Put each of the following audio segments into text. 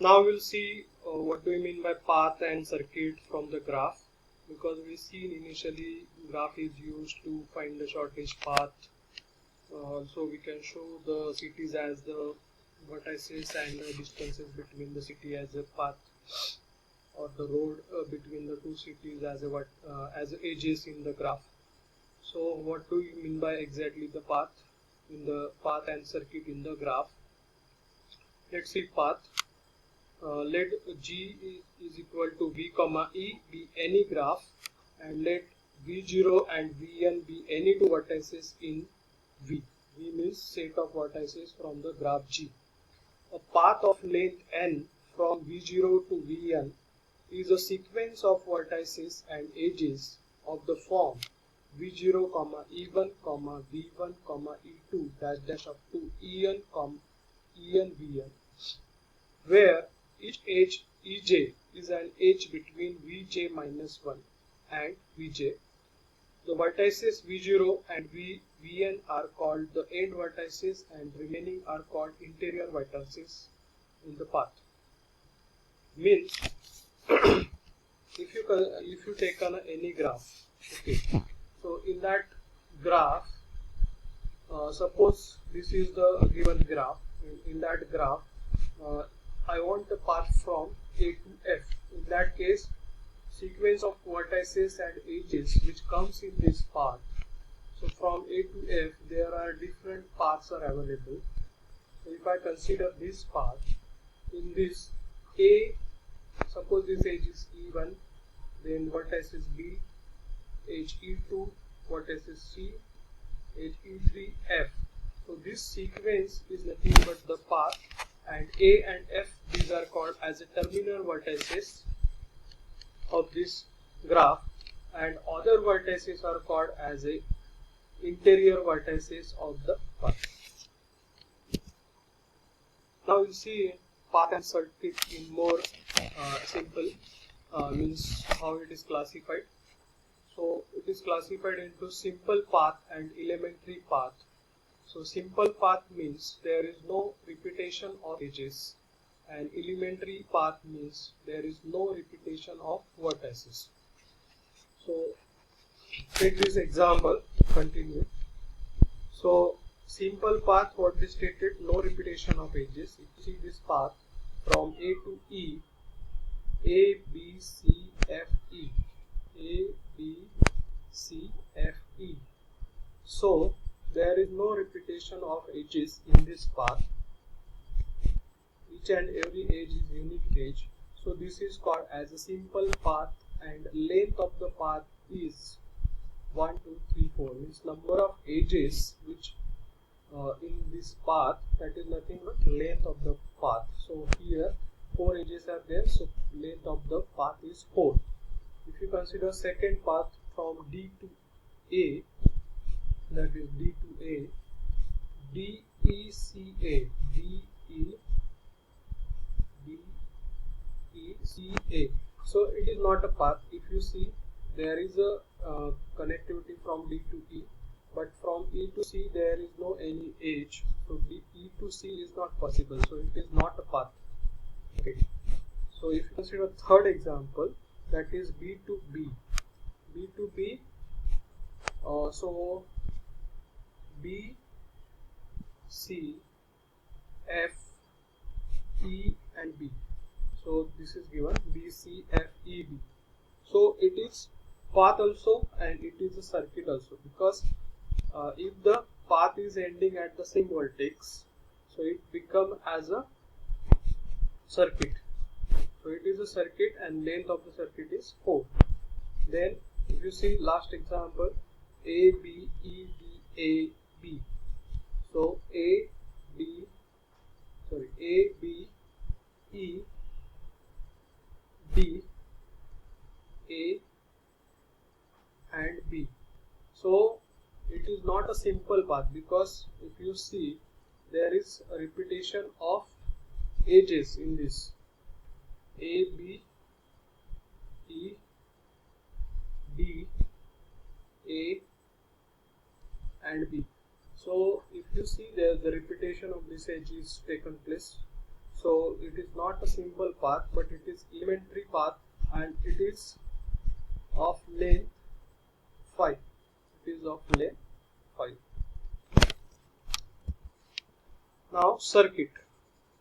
Now we'll see what do we mean by path and circuit from the graph, because we seen initially graph is used to find the shortest path. Also we can show the cities as the vertices and the distances between the city as a path, or the road between the two cities as edges in the graph. So what do you mean by exactly the path in the path and circuit in the graph? Let's see path. Let G is equal to V comma E be any graph, and let V0 and Vn be any two vertices in V. V means set of vertices from the graph G. A path of length n from V0 to Vn is a sequence of vertices and edges of the form V0, E1, V1, E2 dash dash up to En, Vn, where each edge Ej is an edge between Vj minus 1 and Vj. The vertices V0 and Vn are called the end vertices, and remaining are called interior vertices in the path. Means if you take on any graph, okay, so in that graph, suppose this is the given graph. In that graph, I want the path from A to F. In that case, sequence of vertices and edges which comes in this path. So from A to F, there are different paths are available. So if I consider this path, in this A, suppose this edge is E1, then vertex is B, edge E2, vertex is C, edge E3, F. So this sequence is nothing but the path, and A and F, these are called as a terminal vertices of this graph, and other vertices are called as a interior vertices of the path. Now you see path and circuit in more simple, means how it is classified. So it is classified into simple path and elementary path. So simple path means there is no repetition of edges, and elementary path means there is no repetition of vertices. So take this example, continue. So simple path, what is stated, no repetition of edges. If you see this path from A to E, A, B, C, F, E, A, B, C, F, E. So there is no repetition of edges in this path. Each and every edge is unique edge. So this is called as a simple path, and length of the path is 1, 2, 3, 4. Means number of edges which in this path, that is nothing but length of the path. So here 4 edges are there, so length of the path is 4. If you consider second path from D to A, that is D to A, D, E, C, A, D, E, D, E, C, A. So it is not a path. If you see, there is a connectivity from D to E, but from E to C there is no any edge. So E to C is not possible. So it is not a path. Okay. So if you consider third example, that is B to B. B to B. So B, C, F, E and B. So this is given B, C, F, E, B. So it is path also, and it is a circuit also, because if the path is ending at the same vertex, so it become as a circuit. So it is a circuit, and length of the circuit is 4. Then if you see last example, A, B, E, D, A, B. So A, B, E, D, A and B. So it is not a simple path, because if you see, there is a repetition of edges in this A, B, E, D, A and B. So if you see, there the repetition of this edge is taken place. So it is not a simple path, but it is elementary path, and it is of length 5. It is of length 5. Now circuit.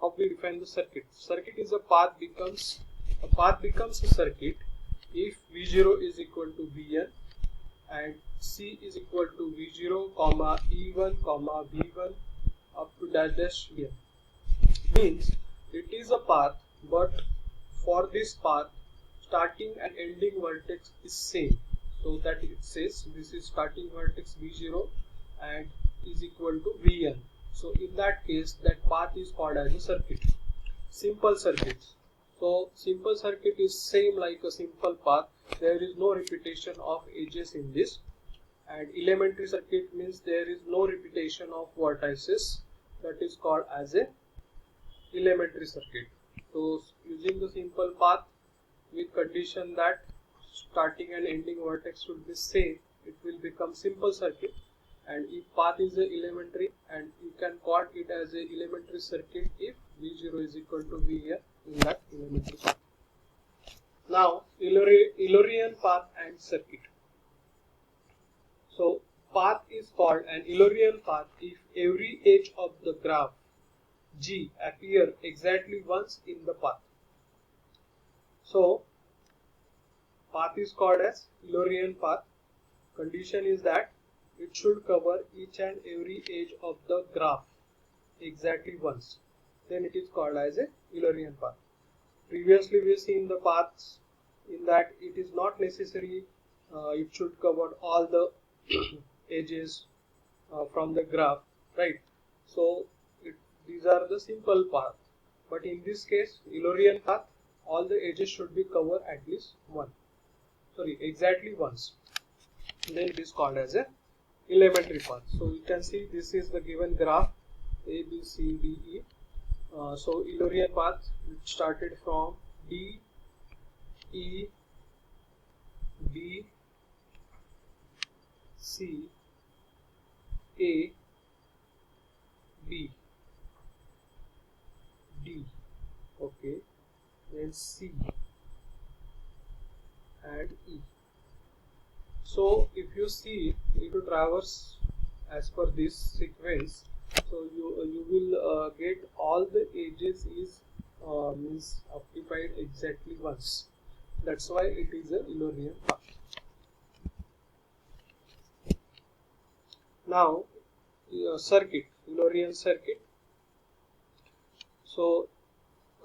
How we define the circuit? Circuit is a path becomes a circuit if V0 is equal to Vn and C is equal to V0, comma E1, comma V1 up to dash dash Vn. Means it is a path, but for this path starting and ending vertex is same. So that it says this is starting vertex V0 and is equal to Vn. So in that case, that path is called as a circuit. Simple circuits. So simple circuit is same like a simple path. There is no repetition of edges in this. And elementary circuit means there is no repetition of vertices. That is called as a elementary circuit. So using the simple path with condition that starting and ending vertex should be same, it will become simple circuit. And if path is a elementary, and you can call it as a elementary circuit if V0 is equal to Vn in that elementary circuit. Now Eulerian path and circuit. So path is called an Eulerian path if every edge of the graph G appear exactly once in the path. So path is called as Eulerian path. Condition is that it should cover each and every edge of the graph exactly once. Then it is called as a Eulerian path. Previously we have seen the paths in that it is not necessary it should cover all the edges from the graph, right? So these are the simple path. But in this case, Eulerian path, all the edges should be covered at least exactly once. Then it is called as a elementary path. So you can see this is the given graph A, B, C, D, E. So Eulerian path which started from D, E, B, C, A, B, D, okay, then C and E. So if you see, if you traverse as per this sequence, so you will get all the edges is means occupied exactly once. That's why it is a Eulerian path. Now circuit, Eulerian circuit. So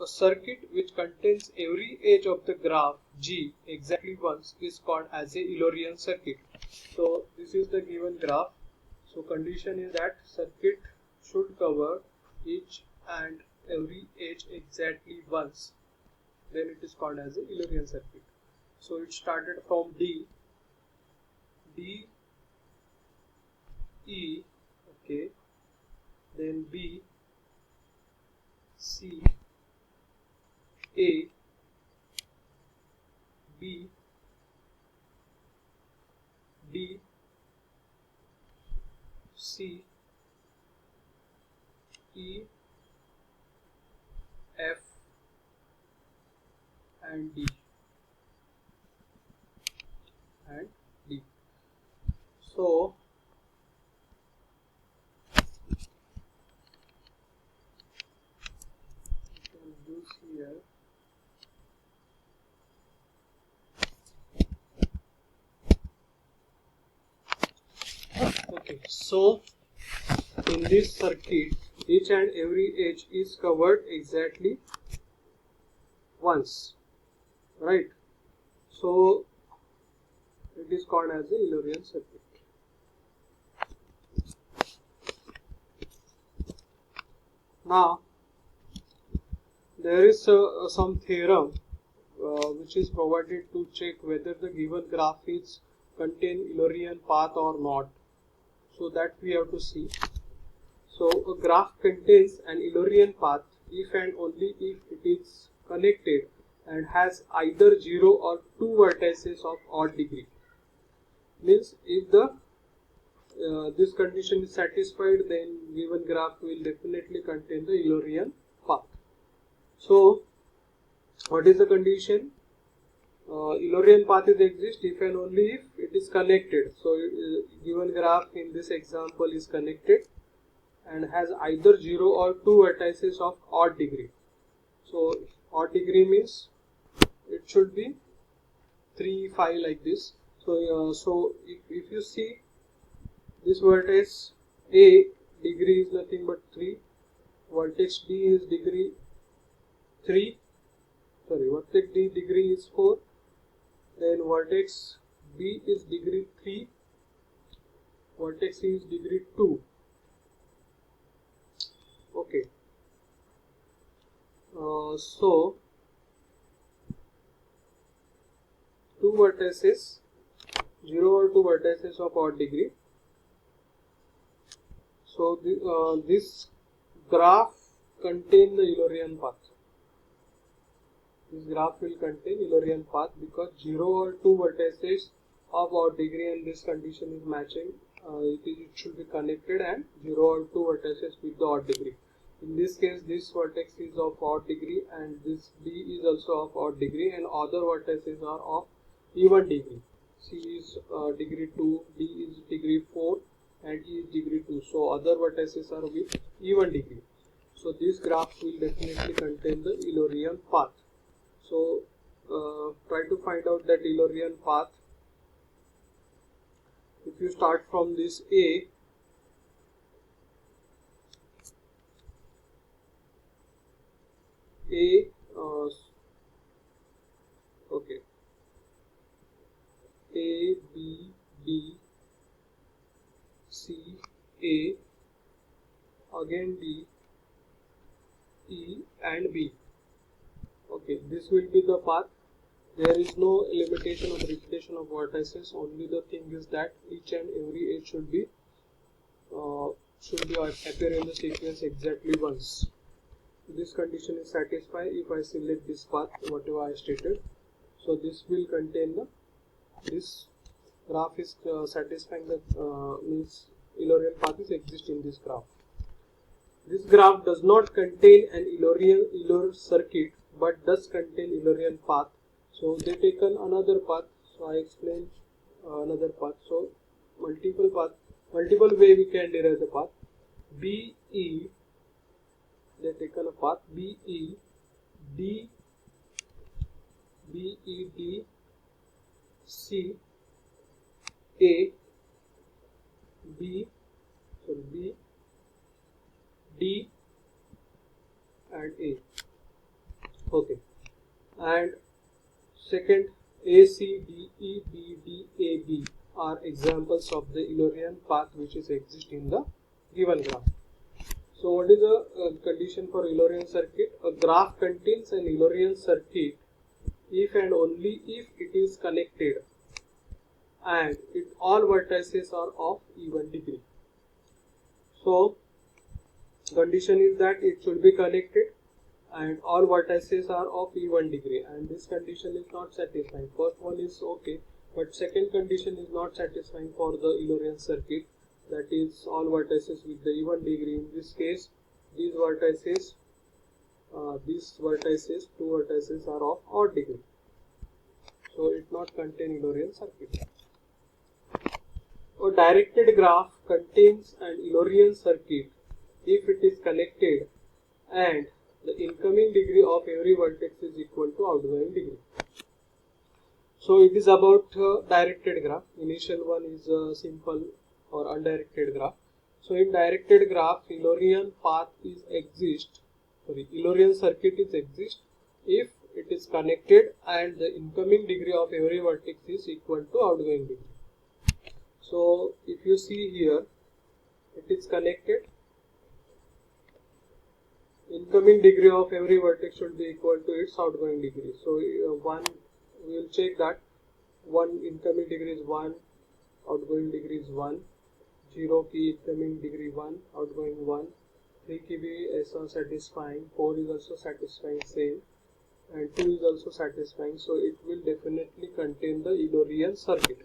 a circuit which contains every edge of the graph G exactly once is called as a Eulerian circuit. So this is the given graph. So condition is that circuit should cover each and every edge exactly once. Then it is called as a Eulerian circuit. So it started from D, E, okay, then B, C, A, B, D, C, E, F and D and D. So you can use here okay. So in this circuit each and every edge is covered exactly once, right? So it is called as a Eulerian circuit. Now there is some theorem which is provided to check whether the given graph is contain Eulerian path or not. So that we have to see. So a graph contains an Eulerian path if and only if it is connected and has either 0 or 2 vertices of odd degree. Means if the this condition is satisfied, then given graph will definitely contain the Eulerian path. So what is the condition? Eulerian path is exist if and only if it is connected. So given graph in this example is connected and has either 0 or 2 vertices of odd degree. So odd degree means it should be 3, 5 like this. So if you see this vertex A degree is nothing but 3, vertex B is degree 3, vertex D degree is 4, then vertex B is degree 3, vertex C is degree 2. Okay. So 2 vertices, 0 or 2 vertices of odd degree. So this graph contain the Eulerian path. This graph will contain Eulerian path because 0 or 2 vertices of odd degree and this condition is matching. It should be connected and 0 or 2 vertices with the odd degree. In this case, this vertex is of odd degree and this B is also of odd degree and other vertices are of even degree. C is degree 2, D is degree 4 and E is degree 2. So other vertices are with even degree. So this graph will definitely contain the Eulerian path. So try to find out that Eulerian path. If you start from this A, okay, A, B, D, C, A, again D, E and B. Okay, this will be the path. There is no limitation of repetition of vertices. Only the thing is that each and every edge should appear in the sequence exactly once. This condition is satisfied if I select this path, whatever I stated. So this will contain this graph is satisfying the means Eulerian path is exist in this graph. This graph does not contain an Euler circuit but does contain Eulerian path. So they taken another path. So I explained another path. So multiple way we can derive the path. BE, they taken a path BE, D, BED, C, A, B, D and A. Okay, and second ACDE, BD, AB are examples of the Eulerian path which is exist in the given graph. So what is the condition for Eulerian circuit? A graph contains an Eulerian circuit if and only if it is connected and all vertices are of even degree. So condition is that it should be connected and all vertices are of even degree, and this condition is not satisfying. First one is okay, but second condition is not satisfying for the Eulerian circuit, that is all vertices with the even degree. In this case, these vertices, two vertices are of odd degree, so it not contain Eulerian circuit. A directed graph contains an Eulerian circuit if it is connected and the incoming degree of every vertex is equal to outgoing degree. So it is about directed graph. Initial one is a simple or undirected graph. So in directed graph, Eulerian path is Eulerian circuit is exist if it is connected and the incoming degree of every vertex is equal to outgoing degree. So if you see here, it is connected. Incoming degree of every vertex should be equal to its outgoing degree. So we will check that one incoming degree is 1, outgoing degree is 1, 0 key incoming degree 1, outgoing 1, 3 key is satisfying, 4 is also satisfying same, and 2 is also satisfying. So it will definitely contain the Eulerian circuit.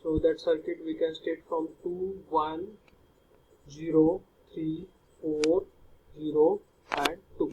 So that circuit we can state from 2, 1, 0, 3, 4, 0 and 2.